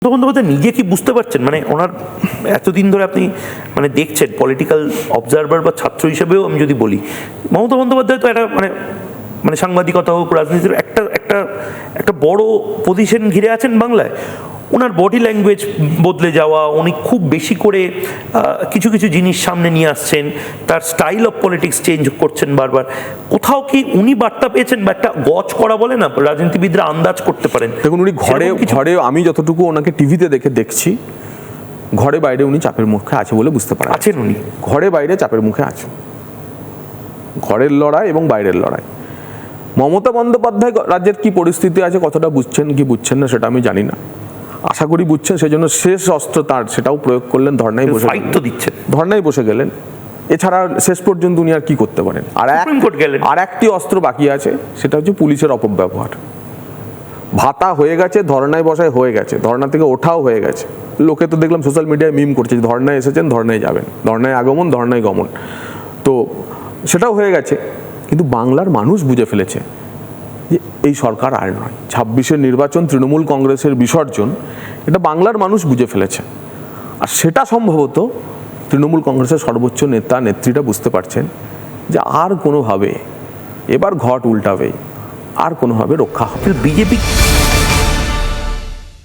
বন্দ্যোপাধ্যায় নিজে কি বুঝতে পারছেন, মানে ওনার এতদিন ধরে আপনি মানে দেখছেন পলিটিক্যাল অবজারভার বা ছাত্র হিসেবেও আমি যদি বলি, মমতা বন্দ্যোপাধ্যায় তো একটা মানে মানে সাংবাদিকতা হোক, রাজনীতির একটা একটা একটা বড় পজিশন ঘিরে আছেন বাংলায়। ওনার বডি ল্যাঙ্গুয়েজ বদলে যাওয়া, উনি খুব বেশি করে কিছু কিছু জিনিস সামনে নিয়ে আসছেন, তার স্টাইল অফ পলিটিক্স চেঞ্জ করছেন বারবার। কোথাও কি উনি বার্তা পেয়েছেন বা একটা গজ করা বলে না, রাজনীতিবিদরা আন্দাজ করতে পারেন? দেখুন, উনি ঘরে আমি যতটুকু ওনাকে টিভিতে দেখছি, ঘরে বাইরে উনি চাপের মুখে আছে বলে বুঝতে পারেন। আছেন উনি ঘরে বাইরে চাপের মুখে আছে, ঘরের লড়াই এবং বাইরের লড়াই। মমতা বন্দ্যোপাধ্যায় রাজ্যের কি পরিস্থিতি আছে, কতটা বুঝছেন কি বুঝছেন না সেটা আমি জানি না, আশা করি বুঝছেন। সেজন্য শেষ অস্ত্র তার সেটাও প্রয়োগ করলেন, ধর্নায় বসে দিচ্ছেন, ধর্নায় বসে গেলেন। এছাড়া শেষ পর্যন্ত উনি আর কি করতে পারেন? আর একটি অস্ত্র বাকি আছে, সেটা হচ্ছে পুলিশের অপব্যবহার। ভাতা হয়ে গেছে, ধর্নায় বসায় হয়ে গেছে, ধর্না থেকে ওঠাও হয়ে গেছে। লোকে তো দেখলাম সোশ্যাল মিডিয়ায় মিম করছে, ধর্নায় এসেছেন ধর্নায় যাবেন, ধর্নায় আগমন ধর্নায় গমন, তো সেটাও হয়ে গেছে। কিন্তু বাংলার মানুষ বুঝে ফেলেছে যে এই সরকার আর নয়, 26-এর নির্বাচন তৃণমূল কংগ্রেসের বিসর্জন, এটা বাংলার মানুষ বুঝে ফেলেছে। আর সেটা সম্ভবত তৃণমূল কংগ্রেসের সর্বোচ্চ নেতা নেত্রীরা বুঝতে পারছেন যে আর কোনোভাবে এবার ঘট উল্টাবে, আর কোনোভাবে রক্ষা হবে। বিজেপি